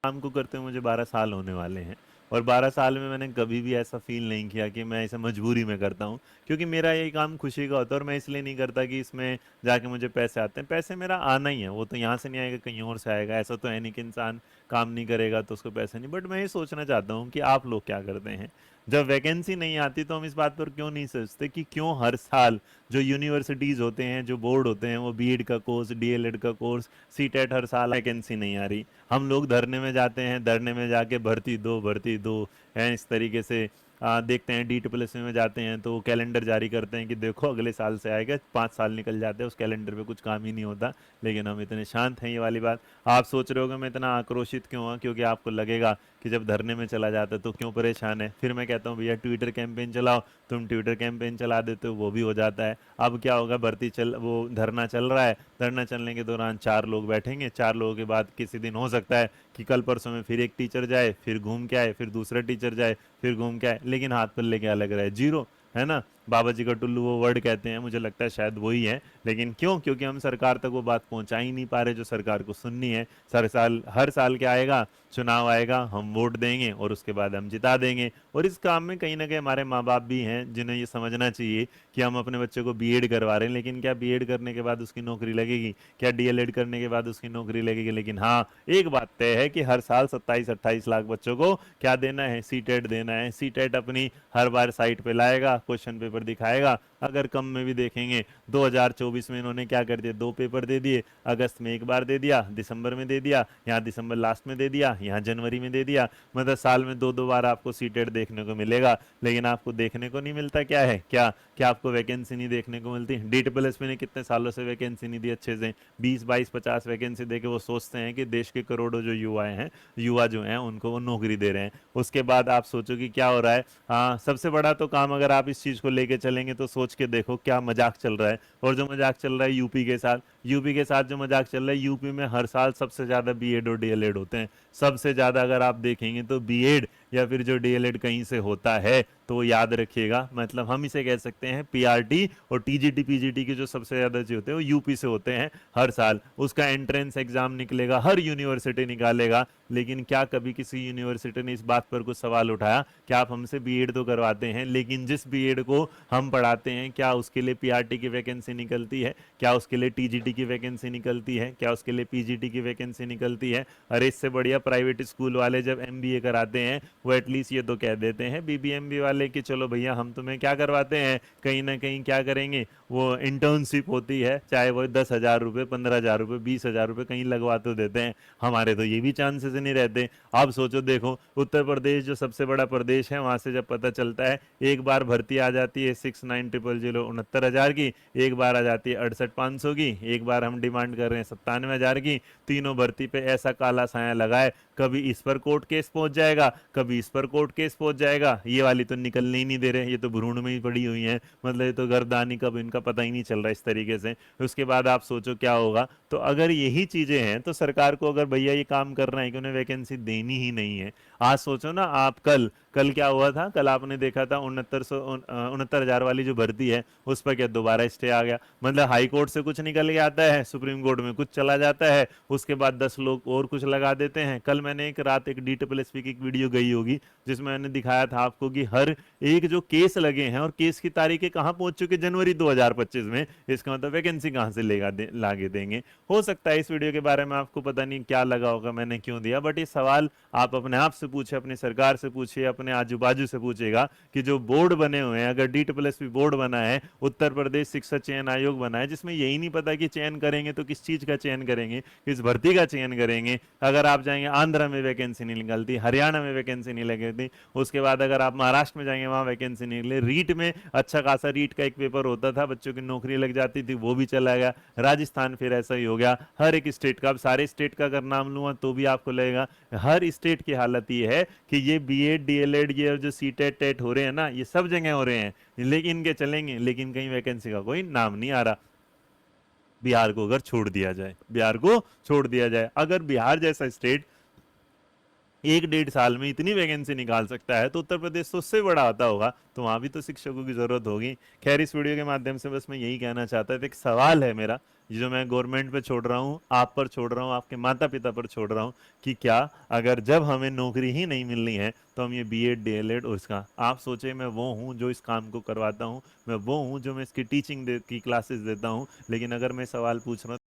काम को करते हुए मुझे 12 साल होने वाले हैं, और 12 साल में मैंने कभी भी ऐसा फ़ील नहीं किया कि मैं इसे मजबूरी में करता हूँ, क्योंकि मेरा ये काम खुशी का होता है, और मैं इसलिए नहीं करता कि इसमें जाके मुझे पैसे आते हैं। पैसे मेरा आना ही है, वो तो यहाँ से नहीं आएगा, कहीं और से आएगा। ऐसा तो है नहीं कि इंसान काम नहीं करेगा तो उसको पैसे नहीं। बट मैं ये सोचना चाहता हूँ कि आप लोग क्या करते हैं? जब वैकेंसी नहीं आती तो हम इस बात पर क्यों नहीं सोचते कि क्यों हर साल जो यूनिवर्सिटीज़ होते हैं, जो बोर्ड होते हैं, वो बीएड का कोर्स, डीएलएड का कोर्स, सीटेट, हर साल वैकेंसी नहीं आ रही। हम लोग धरने में जाते हैं, धरने में जाके भर्ती दो हैं, इस तरीके से देखते हैं। DSSS में जाते हैं तो कैलेंडर जारी करते हैं कि देखो अगले साल से आएगा। 5 साल निकल जाते हैं, उस कैलेंडर पे कुछ काम ही नहीं होता, लेकिन हम इतने शांत हैं। ये वाली बात आप सोच रहे हो कि मैं इतना आक्रोशित क्यों हूँ, क्योंकि आपको लगेगा कि जब धरने में चला जाता है तो क्यों परेशान है। फिर मैं कहता हूँ भैया ट्विटर कैंपेन चलाओ, तुम ट्विटर कैंपेन चला देते हो, वो भी हो जाता है। अब क्या होगा, वो धरना चल रहा है, धरना चलने के दौरान 4 लोग बैठेंगे, 4 लोगों के बाद किसी दिन हो सकता है कि कल परसों में फिर एक टीचर जाए, फिर घूम के आए, फिर दूसरा टीचर जाए, फिर घूम के आए, लेकिन हाथ पल्ले क्या लग रहा है? जीरो। है ना? बाबा जी का टुल्लू वो वर्ड कहते हैं, मुझे लगता है शायद वही है। लेकिन क्यों? क्योंकि हम सरकार तक वो बात पहुंचा ही नहीं पा रहे जो सरकार को सुननी है। हर साल क्या आएगा? चुनाव आएगा, हम वोट देंगे और उसके बाद हम जिता देंगे। और इस काम में कहीं ना कहीं हमारे माँ बाप भी हैं, जिन्हें ये समझना चाहिए कि हम अपने बच्चे को बीएड करवा रहे हैं, लेकिन क्या बीएड करने के बाद उसकी नौकरी लगेगी? क्या डीएलएड करने के बाद उसकी नौकरी लगेगी? लेकिन हाँ, एक बात तय है कि हर साल 27-28 लाख बच्चों को क्या देना है? सीटेट देना है। सीटेट अपनी हर बार साइट पे लाएगा, क्वेश्चन पेपर दिखाएगा। अगर कम में भी देखेंगे, 2024 में इन्होंने क्या कर दिया, 2 पेपर दे दिए। अगस्त में एक बार दे दिया, दिसंबर में दे दिया, यहाँ दिसंबर लास्ट में दे दिया, यहाँ जनवरी में दे दिया। मतलब साल में 2-2 बार आपको सीटेट देखने को मिलेगा। लेकिन आपको देखने को नहीं मिलता क्या है? क्या आपको वैकेंसी नहीं देखने को मिलती? DSSS ने कितने सालों से वैकेंसी नहीं दी अच्छे से? 20, 22, 50 वैकेंसी दे के वो सोचते हैं कि देश के करोड़ों जो युवा जो हैं उनको वो नौकरी दे रहे हैं। उसके बाद आप सोचो कि क्या हो रहा है। हाँ, सबसे बड़ा तो काम, अगर आप इस चीज़ को लेके चलेंगे तो सोच के देखो क्या मजाक चल रहा है। और जो मजाक चल रहा है यूपी के साथ जो मजाक चल रहा है, यूपी में हर साल सबसे ज़्यादा बीएड और डीएलएड होते हैं। सबसे ज़्यादा अगर आप देखेंगे तो बीएड या फिर जो डीएलएड कहीं से होता है तो याद रखिएगा, मतलब हम इसे कह सकते हैं पीआरटी और टीजीटी पीजीटी के जो सबसे ज़्यादा जो होते हैं वो यूपी से होते हैं। हर साल उसका एंट्रेंस एग्जाम निकलेगा, हर यूनिवर्सिटी निकालेगा। लेकिन क्या कभी किसी यूनिवर्सिटी ने इस बात पर कुछ सवाल उठाया कि आप हमसे बीएड तो करवाते हैं, लेकिन जिस बीएड को हम पढ़ाते हैं क्या उसके लिए पीआरटी की वैकेंसी निकलती है? क्या उसके लिए टीजीटी की वैकेंसी निकलती है? क्या उसके लिए पीजीटी की वैकेंसी निकलती है? अरे इससे बढ़िया प्राइवेट स्कूल वाले जब एमबीए कराते हैं वो एटलीस्ट ये तो कह देते हैं बीबीएमबी वाले कि चलो भैया हम तुम्हें क्या करवाते हैं, कहीं ना कहीं क्या करेंगे, वो इंटर्नशिप होती है, चाहे वो 10,000 रुपये, 15,000 रुपये, 20,000 रुपये कहीं लगवा तो देते हैं। हमारे तो ये भी चांसेस नहीं रहते। आप सोचो, देखो उत्तर प्रदेश जो सबसे बड़ा प्रदेश है, वहां से जब पता चलता है एक बार भर्ती आ जाती है 69,000 69,000 की, एक बार आ जाती है 68,500 की, एक बार हम डिमांड कर रहे हैं 97,000 की। तीनों भर्ती पे ऐसा काला साया लगाए, कभी इस पर कोर्ट केस पहुंच जाएगा, कभी इस पर कोर्ट केस पहुंच जाएगा। ये वाली तो निकलने ही नहीं दे रहे, ये तो भ्रूण में ही पड़ी हुई हैं। मतलब ये तो गर्दानी कब इनका पता ही नहीं चल रहा इस तरीके से। उसके बाद आप सोचो क्या होगा। तो अगर यही चीजें हैं तो सरकार को अगर भैया ये काम करना है कि उन्हें वैकेंसी देनी ही नहीं है। आज सोचो ना आप, कल कल क्या हुआ था, कल आपने देखा था 69,000 वाली जो भर्ती है उस पर क्या दोबारा स्टे आ गया? मतलब हाई कोर्ट से कुछ निकल के आता है, सुप्रीम कोर्ट में कुछ चला जाता है, उसके बाद 10 लोग और कुछ लगा देते हैं। कल मैंने एक रात एक DSSS की एक वीडियो गई होगी जिसमें मैंने दिखाया था आपको कि हर एक जो केस लगे हैं और केस की तारीखें कहाँ पहुंच चुकी, जनवरी 2025 में। इसका मतलब वैकेंसी कहाँ से लागे देंगे? हो सकता है इस वीडियो के बारे में आपको पता नहीं क्या लगा होगा, मैंने क्यों दिया, बट ये सवाल आप अपने आप से पूछे, अपनी सरकार से पूछिए, अपने आजू बाजू से पूछेगा कि जो बोर्ड बने हुए हैं, अगर DSSS बोर्ड बना है, उत्तर प्रदेश शिक्षा चयन आयोग बना है, जिसमें यही नहीं पता कि चयन करेंगे तो किस चीज का चयन करेंगे, किस भर्ती का चयन करेंगे। अगर आप जाएंगे आंध्र में वैकेंसी नहीं निकलती, हरियाणा में वैकेंसी नहीं लगती, उसके बाद अगर आप महाराष्ट्र में जाएंगे वहां वैकेंसी नहीं निकले, रीट में अच्छा खासा रीट का एक पेपर होता था, बच्चों की नौकरी लग जाती थी, वो भी चला गया। राजस्थान फिर ऐसा ही हो गया। हर एक स्टेट का, अब सारे स्टेट का अगर नाम लूंगा तो भी आपको लगेगा। हर स्टेट की हालत ये है कि ये बीएड डीएलएड ये जो सीटेट टेट हो रहे हैं ना, ये सब जगह हो रहे हैं, लेकिन इनके चलेंगे, लेकिन कहीं वैकेंसी का कोई नाम नहीं आ रहा। बिहार को अगर छोड़ दिया जाए, बिहार को छोड़ दिया जाए, अगर बिहार जैसा स्टेट 1-1.5 साल में इतनी वैकेंसी निकाल सकता है तो उत्तर प्रदेश तो उससे बड़ा आता होगा, तो वहां भी तो शिक्षकों की जरूरत होगी। खैर, इस वीडियो के माध्यम से बस मैं यही कहना चाहता था, एक सवाल है मेरा ये जो मैं गवर्नमेंट पे छोड़ रहा हूँ, आप पर छोड़ रहा हूँ, आपके माता पिता पर छोड़ रहा हूँ कि क्या अगर जब हमें नौकरी ही नहीं मिलनी है तो हम ये बीएड डीएलएड और इसका आप सोचे मैं वो हूँ जो इस काम को करवाता हूँ, मैं वो हूँ जो मैं इसकी टीचिंग की क्लासेस देता हूँ, लेकिन अगर मैं सवाल पूछ रहा हूँ